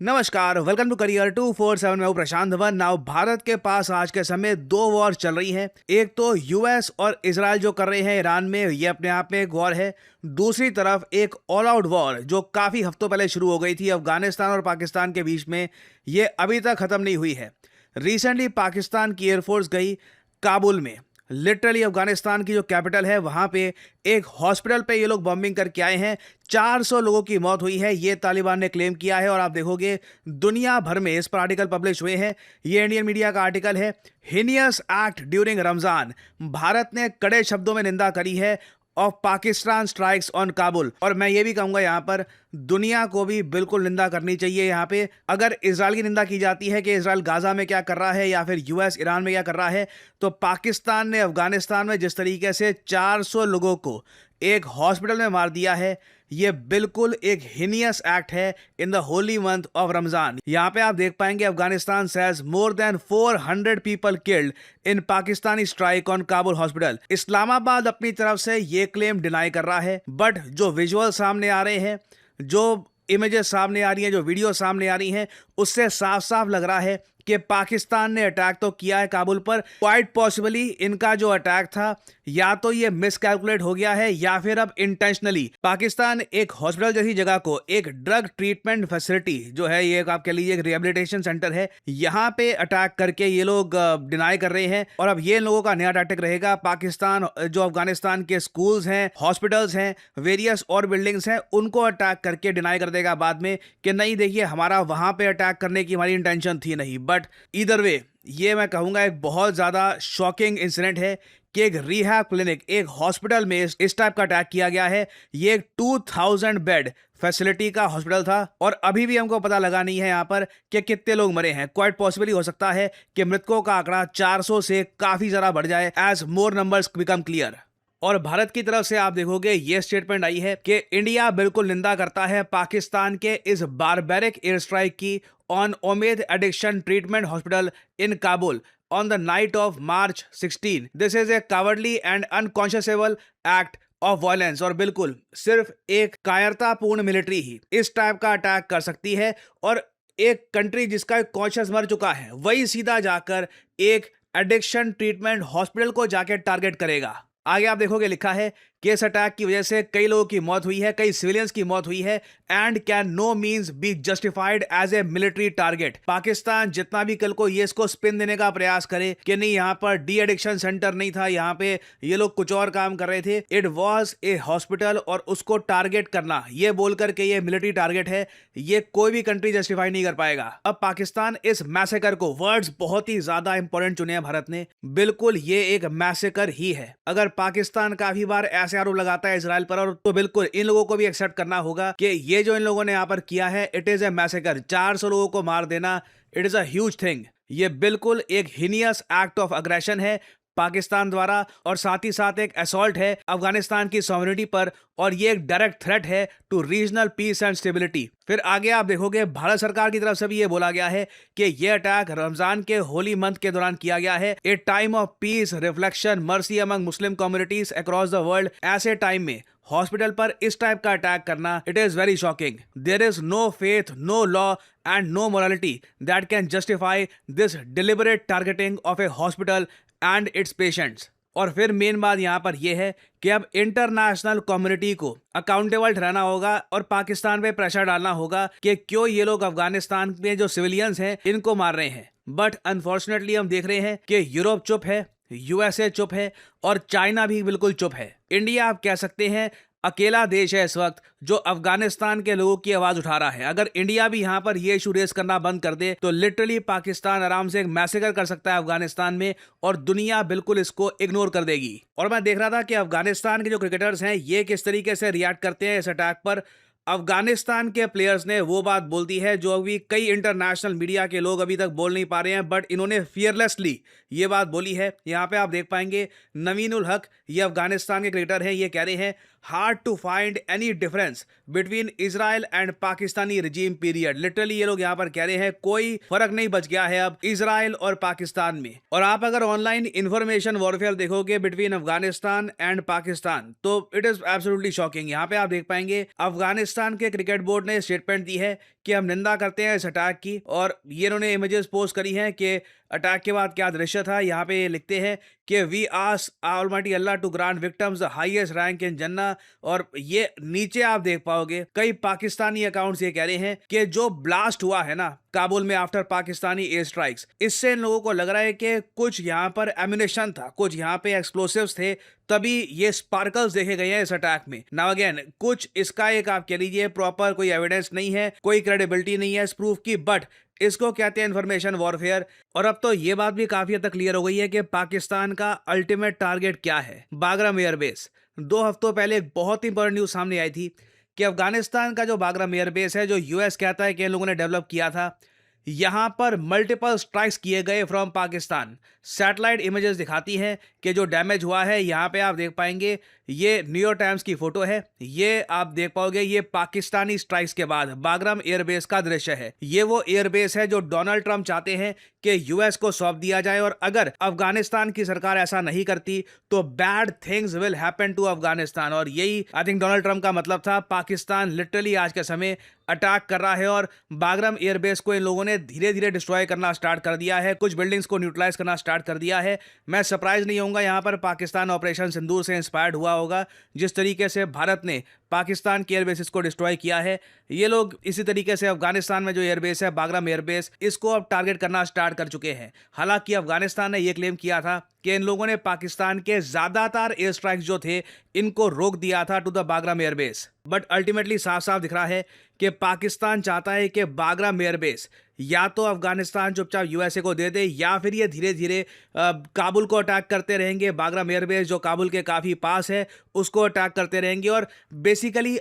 नमस्कार, welcome to career 247। मैं हूं प्रशांत धवन। नाउ भारत के पास आज के समय दो वॉर चल रही हैं। एक तो यूएस और इजराइल जो कर रहे हैं ईरान में, ये अपने आप में एक वॉर है। दूसरी तरफ एक ऑल आउट वॉर जो काफी हफ्तों पहले शुरू हो गई थी अफगानिस्तान और पाकिस्तान के बीच में, ये अभी तक खत्म नहीं हुई है। रिसेंटली पाकिस्तान की एयरफोर्स गई काबुल में, लिटरली अफगानिस्तान की जो कैपिटल है वहां पे एक हॉस्पिटल पे ये लोग बॉम्बिंग करके आए हैं। 400 लोगों की मौत हुई है, ये तालिबान ने क्लेम किया है। और आप देखोगे दुनिया भर में इस पर आर्टिकल पब्लिश हुए हैं। ये इंडियन मीडिया का आर्टिकल है, heinous act during Ramzan. Bharat ने कड़े शब्दों में निंदा करी है of Pakistan strikes on Kabul. और मैं ये भी कहूंगा यहाँ पर दुनिया को भी बिल्कुल निंदा करनी चाहिए। यहाँ पे अगर इजराइल की निंदा की जाती है कि इजराइल गाजा में क्या कर रहा है या फिर यूएस ईरान में क्या कर रहा है, तो पाकिस्तान ने अफगानिस्तान में जिस तरीके से 400 लोगों को एक हॉस्पिटल में मार दिया है, ये बिल्कुल एक हिनियस एक्ट है in the Holi month of Ramzan. यहाँ पे आप देख पाएंगे Afghanistan says more than 400 people killed in Pakistani strike on Kabul hospital. Islamabad अपनी तरफ से ये क्लेम डिनाई कर रहा है, बट जो विजुअल सामने आ रहे हैं, जो इमेजेस सामने आ रही हैं, जो वीडियो सामने आ रही हैं, उससे साफ साफ लग रहा है कि पाकिस्तान ने अटैक तो किया है काबुल पर। क्वाइट पॉसिबली इनका जो अटैक था या तो ये मिसकैलकुलेट हो गया है या फिर अब इंटेंशनली पाकिस्तान एक हॉस्पिटल जैसी जगह को, एक ड्रग ट्रीटमेंट फैसिलिटी जो है, ये आप कह लीजिए एक रिहेबिलिटेशन सेंटर है, यहाँ पे अटैक करके ये लोग डिनाई कर रहे हैं। और अब ये लोगों का नया टैक्टिक रहेगा, पाकिस्तान जो अफगानिस्तान के स्कूल्स हैं, हॉस्पिटल्स हैं, वेरियस और बिल्डिंग्स हैं, उनको अटैक करके डिनाई कर देगा बाद में कि नहीं देखिए हमारा वहां पे अटैक करने की हमारी इंटेंशन थी नहीं। बट ईदर वे ये मैं कहूंगा एक बहुत ज्यादा शॉकिंग इंसिडेंट है कि एक रिहैब क्लिनिक, एक हॉस्पिटल में इस टाइप का अटैक किया गया है। ये एक 2000 बेड फैसिलिटी का हॉस्पिटल था और अभी भी हमको पता लगा नहीं है यहाँ पर कि कितने लोग मरे हैं। क्वाइट पॉसिबली हो सकता है कि मृतकों का आंकड़ा 400 से काफी ज्यादा बढ़ जाए as more numbers become clear. और भारत की तरफ से आप देखोगे ये स्टेटमेंट आई है कि इंडिया बिल्कुल निंदा करता है पाकिस्तान के इस बारबैरिक एयर स्ट्राइक की on Umed addiction treatment hospital in Kabul on the night of March 16. This is a cowardly and unconscionable act of violence. और बिल्कुल सिर्फ एक कायरतापूर्ण मिलिट्री ही इस टाइप का अटैक कर सकती है। और एक कंट्री जिसका कॉन्शियस मर चुका है वही सीधा जाकर एक एडिक्शन ट्रीटमेंट हॉस्पिटल को जाकर टारगेट करेगा। आगे आप देखोगे लिखा है कि इस अटैक की वजह से कई लोगों की मौत हुई है, कई सिविलियंस की मौत हुई है and can no means be justified as a military target. Pakistan जितना भी कल को ये इसको स्पिन देने का प्रयास करे कि नहीं यहाँ पर डी एडिक्शन सेंटर नहीं था, यहाँ पे ये लोग कुछ और काम कर रहे थे, इट वॉज ए हॉस्पिटल, और उसको टारगेट करना ये बोल करके ये मिलिट्री टारगेट है, ये कोई भी कंट्री जस्टिफाई नहीं कर पाएगा। अब पाकिस्तान इस मैसेकर को, वर्ड्स बहुत ही ज्यादा इंपॉर्टेंट चुने हैं भारत ने, बिल्कुल ये एक मैसेकर ही है। अगर पाकिस्तान काफी बार ऐसे आरोप लगाता है इजराइल पर, और तो बिल्कुल इन लोगों को भी एक्सेप्ट करना होगा कि ये जो इन लोगों ने यहाँ पर किया है, इट इज ए मैसेकर। 400 लोगों को मार देना, it is a huge thing. ये बिल्कुल एक हिनियस एक्ट ऑफ अग्रेशन है पाकिस्तान द्वारा, और साथ ही साथ एक असॉल्ट है अफगानिस्तान की सॉवरेनिटी पर, और ये एक डायरेक्ट थ्रेट है to regional peace and stability. फिर आगे आप देखोगे भारत सरकार की तरफ से भी ये बोला गया है कि ये अटैक रमजान के होली मंथ के दौरान किया गया है। A time of peace, reflection, mercy among Muslim communities across the world. ऐसे टाइम में हॉस्पिटल पर इस टाइप का अटैक करना, it is very shocking. There is no faith, no law and no morality that can justify this deliberate targeting of a hospital and its patients. और फिर main बात यहाँ पर यह है कि अब इंटरनेशनल कम्युनिटी को अकाउंटेबल ठहराना होगा और पाकिस्तान पे प्रेशर डालना होगा कि क्यों ये लोग अफगानिस्तान में जो सिविलियंस हैं इनको मार रहे हैं। बट अनफॉर्चुनेटली हम देख रहे हैं कि यूरोप चुप है, यूएसए चुप है और चाइना भी बिल्कुल चुप है। इंडिया आप कह सकते हैं अकेला देश है इस वक्त जो अफगानिस्तान के लोगों की आवाज उठा रहा है। अगर इंडिया भी यहां पर ये इशू रेस करना बंद कर दे तो लिटरली पाकिस्तान आराम से एक मैसेकर कर सकता है अफगानिस्तान में, और दुनिया बिल्कुल इसको इग्नोर कर देगी। और मैं देख रहा था कि अफगानिस्तान के जो क्रिकेटर्स हैं ये किस तरीके से रिएक्ट करते हैं इस अटैक पर। अफगानिस्तान के प्लेयर्स ने वो बात बोल दी है जो अभी कई इंटरनेशनल मीडिया के लोग अभी तक बोल नहीं पा रहे हैं, बट इन्होंने फियरलेसली ये बात बोली है। यहाँ पे आप देख पाएंगे नवीन उल हक, ये अफगानिस्तान के क्रिकेटर हैं, ये कह रहे हैं hard to find any difference between Israel and Pakistani regime period. Literally ये लोग यहाँ पर कह रहे हैं कोई फर्क नहीं बच गया है अब इजराइल और पाकिस्तान में। और आप अगर ऑनलाइन इंफॉर्मेशन वॉरफेयर देखोगे बिटवीन अफगानिस्तान एंड पाकिस्तान तो इट इज एब्सोल्युटली शॉकिंग। यहाँ पे आप देख पाएंगे अफगानिस्तान के क्रिकेट बोर्ड ने स्टेटमेंट दी है कि हम निंदा करते हैं इस अटैक की। और ये इन्होंने इमेजेस पोस्ट करी हैं कि अटैक के बाद क्या दृश्य था। यहाँ पे ये लिखते हैं कि we ask almighty Allah to grant victims the highest rank in jannat. और ये नीचे आप देख पाओगे कई पाकिस्तानी अकाउंट्स ये कह रहे हैं कि जो ब्लास्ट हुआ है ना काबुल में आफ्टर पाकिस्तानी एयर स्ट्राइक्स, इससे इन लोगों को लग रहा है कि कुछ यहाँ पर एम्यूनेशन था, कुछ यहाँ पे एक्सप्लोसिव्स थे, तभी ये स्पार्कल्स देखे गए हैं इस अटैक में। नाउ अगेन कुछ इसका एक आप कह लीजिए प्रॉपर कोई एविडेंस नहीं है, कोई क्रेडिबिलिटी नहीं है इस प्रूफ की, बट इसको कहते हैं इन्फॉर्मेशन वॉरफेयर। और अब तो ये बात भी काफी हद तक क्लियर हो गई है कि पाकिस्तान का अल्टीमेट टारगेट क्या है। Bagram airbase. 2 हफ्तों पहले एक बहुत ही इंपॉर्टेंट न्यूज सामने आई थी कि अफगानिस्तान का जो बागराम एयरबेस है, जो यूएस कहता है कि इन लोगों ने डेवलप किया था, यहां पर मल्टीपल स्ट्राइक्स किए गए फ्रॉम पाकिस्तान। सैटेलाइट इमेजेस दिखाती हैं कि जो डैमेज हुआ है, यहां पे आप देख पाएंगे ये न्यूयॉर्क टाइम्स की फोटो है, ये आप देख पाओगे ये पाकिस्तानी स्ट्राइक्स के बाद बागराम एयरबेस का दृश्य है। ये वो एयरबेस है जो डोनाल्ड ट्रंप चाहते हैं कि यूएस को सौंप दिया जाए, और अगर अफगानिस्तान की सरकार ऐसा नहीं करती तो bad things will happen to Afghanistan. और यही आई थिंक डोनाल्ड ट्रंप का मतलब था। पाकिस्तान लिटरली आज के समय अटैक कर रहा है और बागराम एयरबेस को इन लोगों ने धीरे धीरे डिस्ट्रॉय करना स्टार्ट कर दिया है, कुछ बिल्डिंग्स को न्यूट्रलाइज करना स्टार्ट कर दिया है। मैं सरप्राइज नहीं होऊंगा यहां पर पाकिस्तान ऑपरेशन सिंदूर से इंस्पायर्ड हुआ होगा। जिस तरीके से भारत ने पाकिस्तान के एयरबेसेस को डिस्ट्रॉय किया है, ये लोग इसी तरीके से अफगानिस्तान में जो एयरबेस है बागराम एयरबेस, इसको अब टारगेट करना स्टार्ट कर चुके हैं। हालांकि अफगानिस्तान ने यह क्लेम किया था कि इन लोगों ने पाकिस्तान के ज्यादातर एयर स्ट्राइक्स जो थे इनको रोक दिया था to the Bagram airbase, but ultimately साफ साफ दिख रहा है कि पाकिस्तान चाहता है कि बागराम एयरबेस या तो अफगानिस्तान चुपचाप यूएसए को दे दे, या फिर ये धीरे धीरे काबुल को अटैक करते रहेंगे। बागराम एयरबेस जो काबुल के काफ़ी पास है उसको अटैक करते रहेंगे, और बेसिकली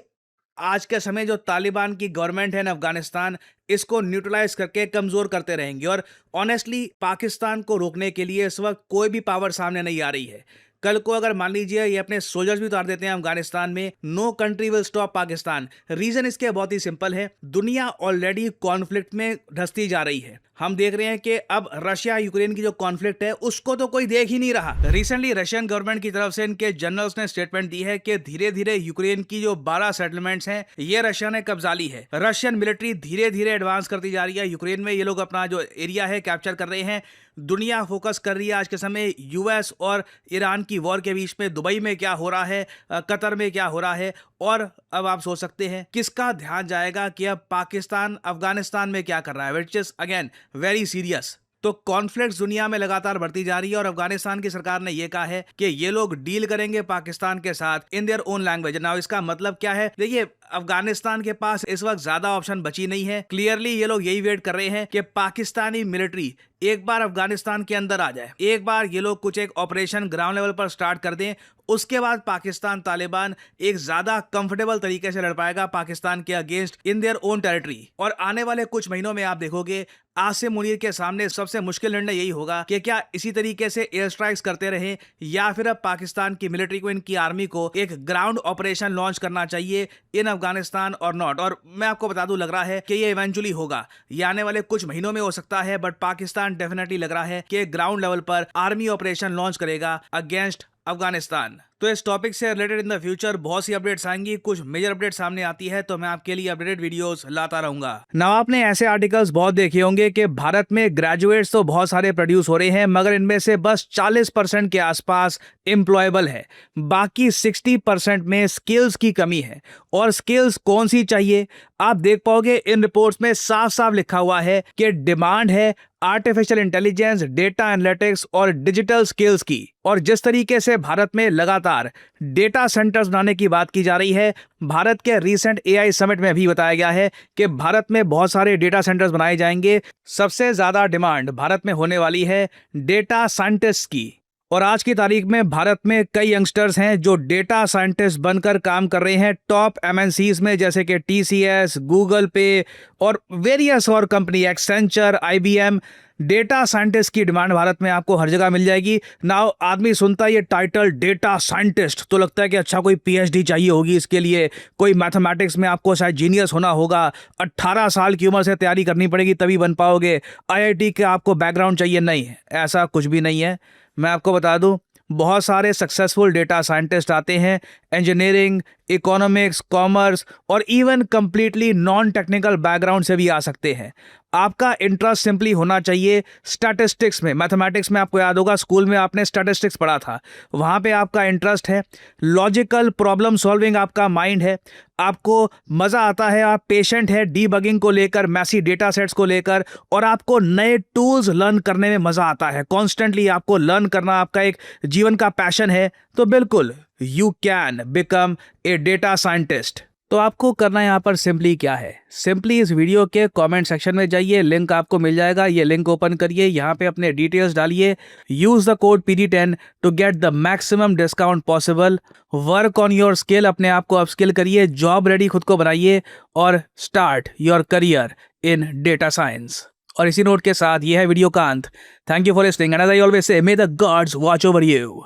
आज के समय जो तालिबान की गवर्नमेंट है ना अफगानिस्तान, इसको न्यूट्रलाइज करके कमजोर करते रहेंगे। और ऑनेस्टली पाकिस्तान को रोकने के लिए इस वक्त कोई भी पावर सामने नहीं आ रही है। कल को अगर मान लीजिए ये अपने सोल्जर्स भी उतार देते हैं अफगानिस्तान में, no country will stop Pakistan. Reason इसके बहुत ही सिंपल है, दुनिया ऑलरेडी कॉन्फ्लिक्ट में धंसती जा रही है। हम देख रहे हैं कि अब रशिया यूक्रेन की जो कॉन्फ्लिक्ट है उसको तो कोई देख ही नहीं रहा। रिसेंटली रशियन गवर्नमेंट की तरफ से इनके जनरल्स ने स्टेटमेंट दी है कि धीरे धीरे यूक्रेन की जो 12 सेटलमेंट्स हैं ये रशिया ने कब्जा ली है। रशियन मिलिट्री धीरे धीरे एडवांस करती जा रही है यूक्रेन में, ये लोग अपना जो एरिया है कैप्चर कर रहे हैं। दुनिया फोकस कर रही है आज के समय यूएस और ईरान की वॉर के बीच में, दुबई में क्या हो रहा है, कतर में क्या हो रहा है। और अब आप सोच सकते हैं किसका ध्यान जाएगा कि अब पाकिस्तान अफगानिस्तान में क्या कर रहा है, which is again very serious. तो कॉन्फ्लिक्ट्स दुनिया में लगातार बढ़ती जा रही है और अफगानिस्तान की सरकार ने यह कहा है कि ये लोग डील करेंगे पाकिस्तान के साथ in their own language. Now इसका मतलब क्या है, देखिए अफगानिस्तान के पास इस वक्त ज्यादा ऑप्शन बची नहीं है। क्लियरली ये लोग यही वेट कर रहे हैं कि पाकिस्तानी मिलिट्री एक बार अफगानिस्तान के अंदर आ जाए, एक बार ये लोग कुछ एक ऑपरेशन ग्राउंड लेवल पर स्टार्ट कर दें, उसके बाद पाकिस्तान तालिबान एक ज्यादा कंफर्टेबल तरीके से लड़ पाएगा पाकिस्तान के against in their own territory. और आने वाले कुछ महीनों में आप देखोगे आसिम मुनीर के सामने सबसे मुश्किल निर्णय यही होगा कि क्या इसी तरीके से एयर स्ट्राइक्स करते रहें या फिर अब पाकिस्तान की मिलिट्री को, इनकी आर्मी को एक ग्राउंड ऑपरेशन लॉन्च करना चाहिए इन अफगानिस्तान और नॉट। और मैं आपको बता दूं, लग रहा है कि ये इवेंचुअली होगा, ये आने वाले कुछ महीनों में हो सकता है, बट पाकिस्तान डेफिनेटली लग रहा है कि ग्राउंड लेवल पर आर्मी ऑपरेशन लॉन्च करेगा अगेंस्ट अफगानिस्तान। तो इस टॉपिक से रिलेटेड इन द फ्यूचर बहुत सी अपडेट्स आएंगी, कुछ मेजर अपडेट सामने आती है तो मैं आपके लिए अपडेटेड वीडियोस लाता रहूंगा। नाउ आपने ऐसे आर्टिकल्स बहुत देखे होंगे कि भारत में ग्रेजुएट्स तो बहुत सारे प्रोड्यूस हो रहे हैं, मगर इनमें से बस 40% के आसपास एम्प्लॉयबल है, बाकी 60% में स्किल्स की कमी है। और स्किल्स कौन सी चाहिए, आप देख पाओगे इन रिपोर्ट्स में साफ साफ लिखा हुआ है कि डिमांड है आर्टिफिशियल इंटेलिजेंस, डेटा एनालिटिक्स और डिजिटल स्किल्स की। और जिस तरीके से भारत में लगातार डेटा सेंटर्स बनाने की बात की जा रही है, भारत के रीसेंट एआई समिट में भी बताया गया है कि भारत में बहुत सारे डेटा सेंटर्स बनाए जाएंगे। सबसे ज्यादा डिमांड भारत में होने वाली है डेटा साइंटिस्ट की। और आज की तारीख में भारत में कई यंगस्टर्स हैं जो डेटा साइंटिस्ट बनकर काम कर रहे हैं टॉप एमएनसीज में, जैसे कि टीसीएस, गूगल पे और वेरियस और company, Accenture, IBM. Data scientist की डिमांड भारत में आपको हर जगह मिल जाएगी। नाउ आदमी सुनता है ये टाइटल डेटा साइंटिस्ट तो लगता है कि अच्छा कोई पीएचडी चाहिए होगी इसके लिए, कोई मैथमेटिक्स में आपको शायद जीनियस होना होगा, 18 साल की उम्र से तैयारी करनी पड़ेगी तभी बन पाओगे, आईआईटी का आपको बैकग्राउंड चाहिए। नहीं, ऐसा कुछ भी नहीं है। मैं आपको बता दूं, बहुत सारे सक्सेसफुल डेटा साइंटिस्ट आते हैं, इंजीनियरिंग, इकोनॉमिक्स, कॉमर्स और even completely non technical background से भी आ सकते हैं। आपका इंटरेस्ट सिंपली होना चाहिए स्टैटिस्टिक्स में। मैथमेटिक्स में आपको याद होगा, स्कूल में आपने स्टैटिस्टिक्स पढ़ा था, वहाँ पे आपका इंटरेस्ट है, लॉजिकल प्रॉब्लम सॉल्विंग आपका माइंड है, आपको मज़ा आता है, आप पेशेंट है डीबगिंग को लेकर, मैसी डेटा सेट्स को लेकर, और आपको नए टूल्स लर्न करने में मज़ा आता है। कॉन्स्टेंटली आपको लर्न करना आपका एक जीवन का पैशन है, तो बिल्कुल you can become a data scientist. तो आपको करना यहाँ पर सिंपली क्या है, सिंपली इस वीडियो के कमेंट सेक्शन में जाइए, लिंक आपको मिल जाएगा, ये लिंक ओपन करिए, यहाँ पे अपने डिटेल्स डालिए, use the code PD10 to get the maximum discount possible. Work on your skill, अपने आप को अपस्किल करिए, जॉब रेडी खुद को बनाइए और start your career in data science. और इसी नोट के साथ ये है वीडियो का अंत। Thank you for listening and as I always say, may the gods watch over you.